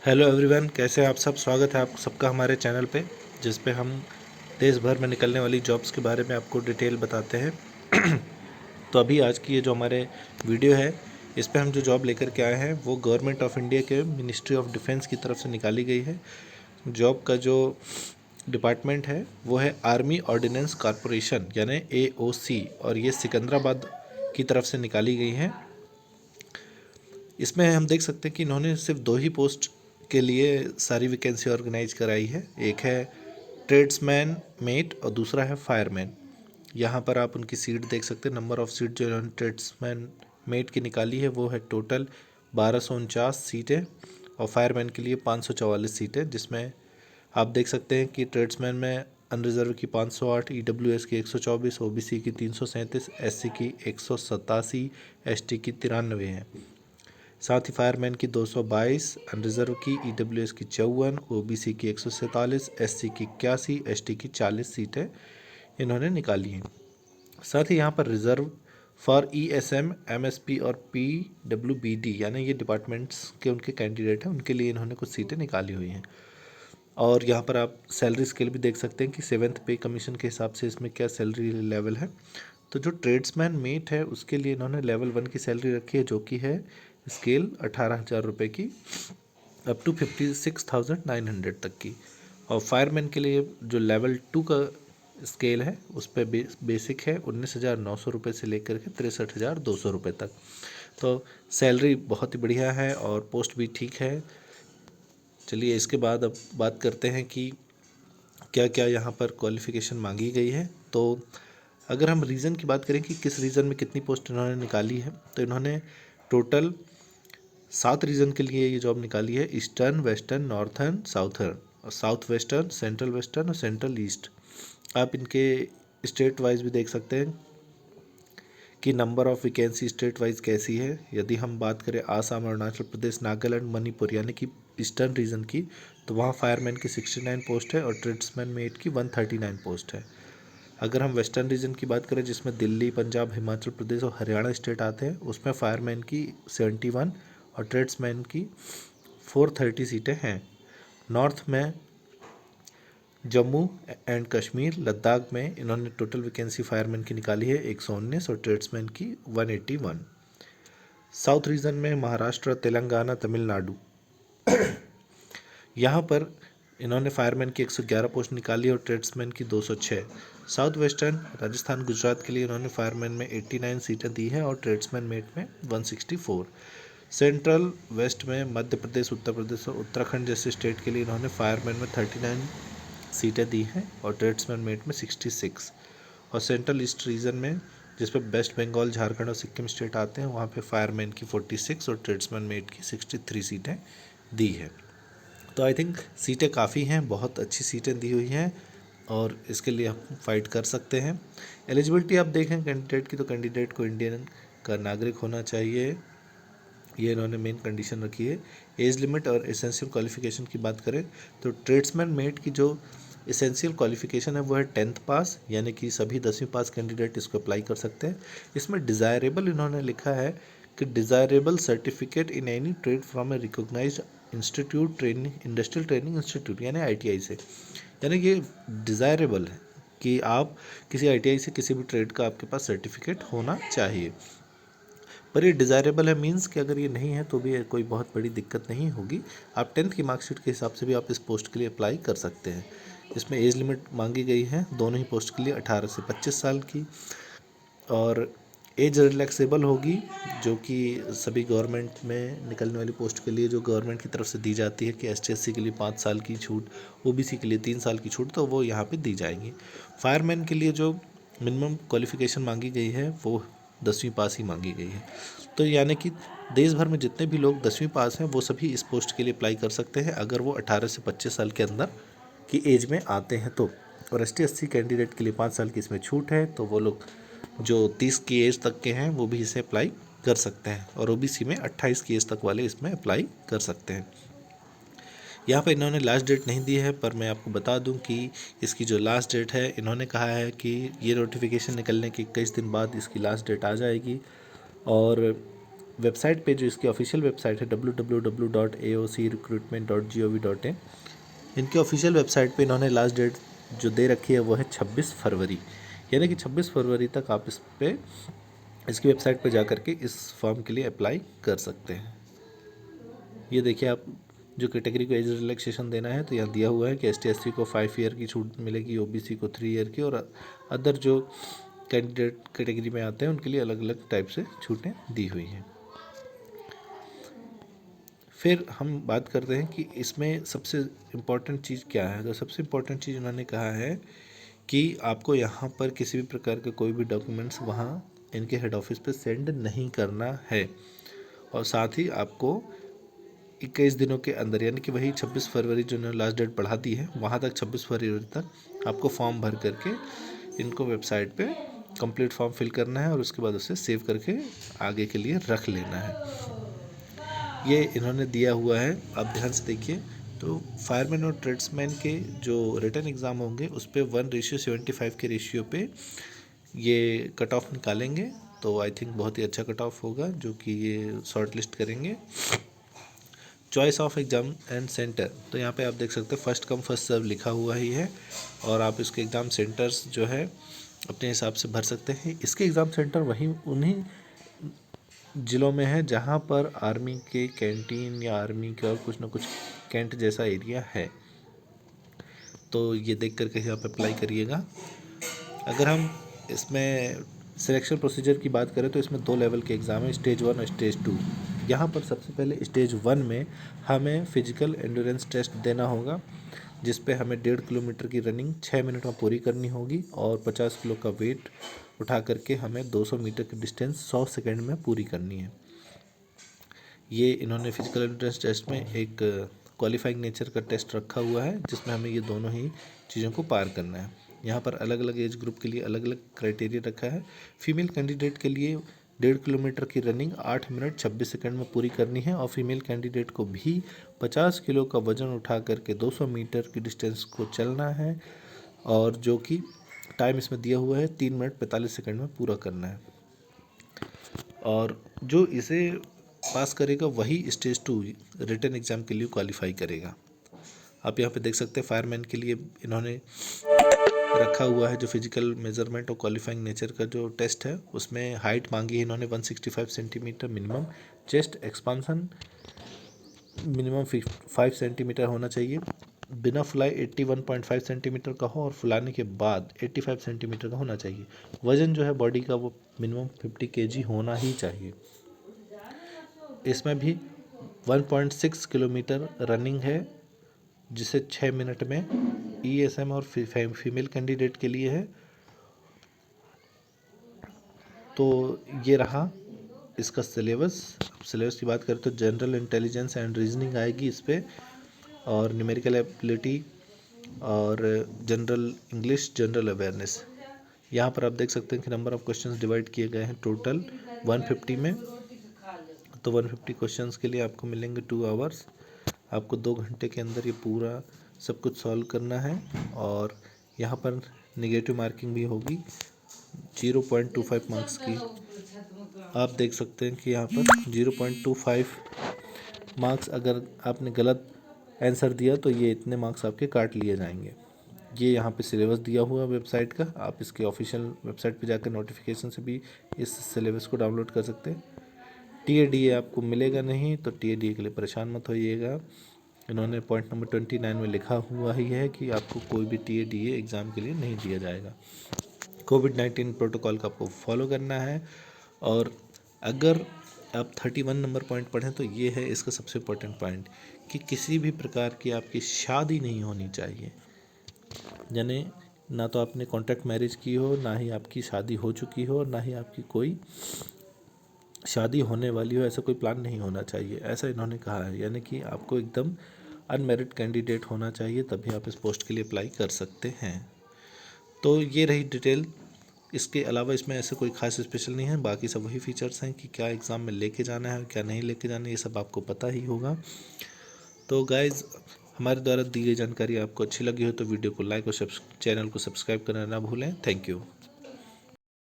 Hello everyone, कैसे हैं आप सब। स्वागत है आप सबका हमारे चैनल पे, जिस पे हम देश भर में निकलने वाली जॉब्स के बारे में आपको डिटेल बताते हैं। तो अभी आज की ये जो हमारे वीडियो है, इस पे हम जो जॉब लेकर के आए हैं वो गवर्नमेंट ऑफ इंडिया के मिनिस्ट्री ऑफ डिफेंस की तरफ से निकाली गई है। जॉब का जो डिपार्टमेंट है वो है आर्मी ऑर्डिनेंस कॉरपोरेशन यानी AOC, और ये सिकंदराबाद की तरफ से निकाली गई है। इसमें हम देख सकते हैं कि इन्होंने सिर्फ 2 ही पोस्ट के लिए सारी वैकेंसी ऑर्गेनाइज कराई है। एक है ट्रेड्समैन मेट और दूसरा है फायरमैन। यहाँ पर आप उनकी सीट देख सकते हैं। नंबर ऑफ़ सीट जो इन्होंने ट्रेड्समैन मेट की निकाली है वो है टोटल 1249 सीटें, और फायरमैन के लिए 544 सीटें, जिसमें आप देख सकते हैं कि ट्रेड्समैन में अनरिजर्व की 508, EWS की 124, OBC की 337, SC की 187, ST की 93 है। साथ ही फायरमैन की 222, अनरिजर्व की EWS की 54, OBC की 147, SC की 81, ST की 40 सीटें इन्होंने निकाली हैं। साथ ही यहाँ पर रिजर्व फॉर ESM, MSP और PWBD यानी ये डिपार्टमेंट्स के उनके कैंडिडेट हैं, उनके लिए इन्होंने कुछ सीटें निकाली हुई हैं। और यहाँ पर आप सैलरी स्केल भी देख सकते हैं कि 7th पे कमीशन के हिसाब से इसमें क्या सैलरी लेवल है। तो जो ट्रेड्समैन मेट है उसके लिए इन्होंने लेवल 1 की सैलरी रखी है, जो कि है स्केल 18,000 रुपये की अप टू 56,900 तक की। और फायरमैन के लिए जो लेवल 2 का स्केल है उस पर बेसिक है 19,900 रुपये से लेकर के 63,200 रुपये तक। तो सैलरी बहुत ही बढ़िया है और पोस्ट भी ठीक है। चलिए इसके बाद अब बात करते हैं कि क्या क्या यहाँ पर क्वालिफ़िकेशन मांगी गई है। तो अगर हम रीज़न की बात करें कि किस रीज़न में कितनी पोस्ट इन्होंने निकाली है, तो इन्होंने टोटल 7 रीजन के लिए ये जॉब निकाली है। ईस्टर्न, वेस्टर्न, नॉर्थर्न, साउथर्न, और साउथ वेस्टर्न, सेंट्रल वेस्टर्न और सेंट्रल ईस्ट। आप इनके स्टेट वाइज भी देख सकते हैं कि number of vacancy state wise कैसी है। यदि हम बात करें आसाम, अरुणाचल प्रदेश, नागालैंड, मणिपुर यानी कि ईस्टर्न रीजन की, तो वहाँ फायरमैन की 69 पोस्ट है और ट्रेड्समैन मेट की 139 पोस्ट है। अगर हम वेस्टर्न रीजन की बात करें, जिसमें दिल्ली, पंजाब, हिमाचल प्रदेश और हरियाणा स्टेट आते हैं, उसमें फायरमैन की 71 और ट्रेड्समैन की 430 सीटें हैं। नॉर्थ में जम्मू एंड कश्मीर, लद्दाख में इन्होंने टोटल वैकेंसी फायरमैन की निकाली है 119 और ट्रेड्समैन की 181। साउथ रीजन में महाराष्ट्र, तेलंगाना, तमिलनाडु, यहाँ पर इन्होंने फायरमैन की 111 पोस्ट निकाली और ट्रेड्समैन की 206। साउथ वेस्टर्न राजस्थान, गुजरात के लिए इन्होंने फायरमैन में 89 सीटें दी हैं और ट्रेड्समैन मेट में 164। सेंट्रल वेस्ट में मध्य प्रदेश, उत्तर प्रदेश और उत्तराखंड जैसे स्टेट के लिए इन्होंने फायरमैन में 39 सीटें दी हैं और ट्रेड्समैन मेट में 66। और सेंट्रल ईस्ट रीजन में, जिस पर वेस्ट बंगाल, झारखंड और सिक्किम स्टेट आते हैं, वहाँ पे फायरमैन की 46 और ट्रेड्समैन मेट की 63 सीटें दी है। तो आई थिंक सीटें काफ़ी हैं, बहुत अच्छी सीटें दी हुई हैं और इसके लिए हम फाइट कर सकते हैं। एलिजिबिलिटी आप देखें कैंडिडेट की, तो कैंडिडेट को इंडियन का नागरिक होना चाहिए, ये इन्होंने मेन कंडीशन रखी है। एज लिमिट और एसेंशियल क्वालिफिकेशन की बात करें तो ट्रेड्समैन मेट की जो एसेंशियल क्वालिफिकेशन है वो है 10th पास, यानी कि सभी 10वीं पास कैंडिडेट इसको अप्लाई कर सकते हैं। इसमें डिज़ायरेबल इन्होंने लिखा है कि desirable certificate in any trade from A recognised institute, training, industrial training institute यानी ITI से। यानी ये डिज़ायरेबल है कि आप किसी ITI से किसी भी ट्रेड का आपके पास सर्टिफिकेट होना चाहिए। पर ये डिज़ायरेबल है मीन्स कि अगर ये नहीं है तो भी कोई बहुत बड़ी दिक्कत नहीं होगी। आप 10th की मार्कशीट के हिसाब से भी आप इस पोस्ट के लिए अप्लाई कर सकते हैं। इसमें एज लिमिट मांगी गई है दोनों ही पोस्ट के लिए 18 से 25 साल की, और एज रिलैक्सेबल होगी, जो कि सभी गवर्नमेंट में निकलने वाली पोस्ट के लिए जो गवर्नमेंट की तरफ से दी जाती है कि ST/SC के लिए 5 साल की छूट, OBC के लिए 3 साल की छूट, तो वो यहाँ पे दी जाएंगी। फायरमैन के लिए जो मिनिमम क्वालिफ़िकेशन मांगी गई है वो 10वीं पास ही मांगी गई है। तो यानी कि देश भर में जितने भी लोग 10वीं पास हैं वो सभी इस पोस्ट के लिए अप्लाई कर सकते हैं, अगर वो 18 से 25 साल के अंदर की एज में आते हैं तो। और ST/SC कैंडिडेट के लिए 5 साल की इसमें छूट है, तो वो लोग जो 30 की एज तक के हैं वो भी इसे अप्लाई कर सकते हैं, और OBC में 28 की एज तक वाले इसमें अप्लाई कर सकते हैं। यहाँ पर इन्होंने लास्ट डेट नहीं दी है, पर मैं आपको बता दूं कि इसकी जो लास्ट डेट है, इन्होंने कहा है कि ये नोटिफिकेशन निकलने के 21 दिन बाद इसकी लास्ट डेट आ जाएगी। और वेबसाइट पे जो इसकी ऑफिशियल वेबसाइट है www.aocrecruitment.gov.in, इनकी ऑफिशियल वेबसाइट पे इन्होंने लास्ट डेट जो दे रखी है वो है 26 फरवरी, यानी कि 26 फरवरी तक आप इसकी वेबसाइट पे जा कर के इस फॉर्म के लिए अप्लाई कर सकते हैं। ये देखिए, आप जो कैटेगरी को एज रिलैक्सेशन देना है तो यहाँ दिया हुआ है कि ST/SC को 5 ईयर की छूट मिलेगी, OBC को 3 ईयर की, और अदर जो कैंडिडेट कैटेगरी में आते हैं उनके लिए अलग अलग टाइप से छूटें दी हुई हैं। फिर हम बात करते हैं कि इसमें सबसे इम्पॉर्टेंट चीज़ क्या है। तो सबसे इम्पॉर्टेंट चीज़ उन्होंने कहा है कि आपको यहाँ पर किसी भी प्रकार के कोई भी डॉक्यूमेंट्स वहाँ इनके हेड ऑफिस पे सेंड नहीं करना है, और साथ ही आपको 21 दिनों के अंदर, यानी कि वही 26 फरवरी जो उन्होंने लास्ट डेट बढ़ा दी है वहाँ तक 26 फरवरी तक आपको फॉर्म भर करके इनको वेबसाइट पे कंप्लीट फॉर्म फिल करना है और उसके बाद उसे सेव करके आगे के लिए रख लेना है। ये इन्होंने दिया हुआ है, आप ध्यान से देखिए। तो फायरमैन और ट्रेड्समैन के जो रिटन एग्ज़ाम होंगे उस पर 1:75 के रेशियो पे ये कट ऑफ निकालेंगे। तो आई थिंक बहुत ही अच्छा कट ऑफ होगा जो कि ये शॉर्ट लिस्ट करेंगे। Choice of exam and centre, तो यहाँ पे आप देख सकते हैं फर्स्ट कम फर्स्ट सर्व लिखा हुआ ही है, और आप इसके एग्ज़ाम सेंटर्स जो है अपने हिसाब से भर सकते हैं। इसके एग्ज़ाम सेंटर वहीं उन्हीं ज़िलों में है जहाँ पर आर्मी के कैंटीन या आर्मी का कुछ ना कुछ कैंट जैसा एरिया है। तो ये देख कर के आप अप्लाई करिएगा। अगर हम इसमें सिलेक्शन प्रोसीजर की बात करें तो इसमें 2 लेवल के एग्ज़ाम है, स्टेज 1 और स्टेज 2। यहाँ पर सबसे पहले स्टेज 1 में हमें फिजिकल एंड्योरेंस टेस्ट देना होगा, जिस पे हमें 1.5 किलोमीटर की रनिंग 6 मिनट में पूरी करनी होगी, और 50 किलो का वेट उठा करके हमें 200 मीटर की डिस्टेंस 100 सेकेंड में पूरी करनी है। ये इन्होंने फिजिकल एंड्योरेंस टेस्ट में एक क्वालिफाइंग नेचर का टेस्ट रखा हुआ है, जिसमें हमें ये दोनों ही चीज़ों को पार करना है। यहाँ पर अलग अलग एज ग्रुप के लिए अलग अलग क्राइटेरिया रखा है। फीमेल कैंडिडेट के लिए 1.5 किलोमीटर की रनिंग 8 मिनट 26 सेकंड में पूरी करनी है, और फीमेल कैंडिडेट को भी 50 किलो का वजन उठा करके 200 मीटर की डिस्टेंस को चलना है, और जो कि टाइम इसमें दिया हुआ है 3 मिनट 45 सेकंड में पूरा करना है। और जो इसे पास करेगा वही स्टेज 2 रिटन एग्ज़ाम के लिए क्वालिफाई करेगा। आप यहाँ पे देख सकते हैं फायरमैन के लिए इन्होंने रखा हुआ है जो फिजिकल मेजरमेंट और क्वालिफाइंग नेचर का जो टेस्ट है, उसमें हाइट मांगी है इन्होंने 165 centimetre minimum, chest expansion minimum 5 centimetre होना चाहिए, बिना फुलाई 81.5 सेंटीमीटर का हो, और फुलाने के बाद 85 सेंटीमीटर का होना चाहिए। वज़न जो है बॉडी का वो मिनिमम 50 kg होना ही चाहिए। इसमें भी 1.6 किलोमीटर रनिंग है, जिसे 6 मिनट में ESM और फीमेल कैंडिडेट के लिए है। तो ये रहा इसका सिलेबस की बात करें तो जनरल इंटेलिजेंस एंड रीजनिंग आएगी इस पर, और न्यूमेरिकल एबिलिटी, और जनरल इंग्लिश, जनरल अवेयरनेस। यहाँ पर आप देख सकते हैं कि नंबर ऑफ़ क्वेश्चंस डिवाइड किए गए हैं टोटल 150 में। तो 150 क्वेश्चंस के लिए आपको मिलेंगे 2 आवर्स। आपको 2 घंटे के अंदर ये पूरा सब कुछ सॉल्व करना है, और यहाँ पर नेगेटिव मार्किंग भी होगी 0.25 मार्क्स की। आप देख सकते हैं कि यहाँ पर 0.25 मार्क्स अगर आपने गलत आंसर दिया तो ये इतने मार्क्स आपके काट लिए जाएंगे। ये यहाँ पे सिलेबस दिया हुआ वेबसाइट का, आप इसके ऑफिशियल वेबसाइट पे जाकर नोटिफिकेशन से भी इस सिलेबस को डाउनलोड कर सकते हैं। TADA आपको मिलेगा नहीं, तो TADA के लिए परेशान मत होइएगा। इन्होंने पॉइंट नंबर 29 में लिखा हुआ ही है कि आपको कोई भी TADA एग्ज़ाम के लिए नहीं दिया जाएगा। कोविड-19 प्रोटोकॉल का आपको फॉलो करना है, और अगर आप 31 नंबर पॉइंट पढ़ें तो ये है इसका सबसे इम्पोर्टेंट पॉइंट कि किसी भी प्रकार की आपकी शादी नहीं होनी चाहिए। यानी ना तो आपने कॉन्ट्रैक्ट मैरिज की हो, ना ही आपकी शादी हो चुकी हो, ना ही आपकी कोई शादी होने वाली हो, ऐसा कोई प्लान नहीं होना चाहिए, ऐसा इन्होंने कहा है। यानी कि आपको एकदम अनमैरिड कैंडिडेट होना चाहिए, तभी आप इस पोस्ट के लिए अप्लाई कर सकते हैं। तो ये रही डिटेल। इसके अलावा इसमें ऐसे कोई खास स्पेशल नहीं है, बाकी सब वही फीचर्स हैं कि क्या एग्ज़ाम में लेके जाना है, क्या नहीं लेके जाना है, ये सब आपको पता ही होगा। तो गाइज़, हमारे द्वारा दी गई जानकारी आपको अच्छी लगी हो तो वीडियो को लाइक और चैनल को सब्सक्राइब करना ना भूलें। Thank you.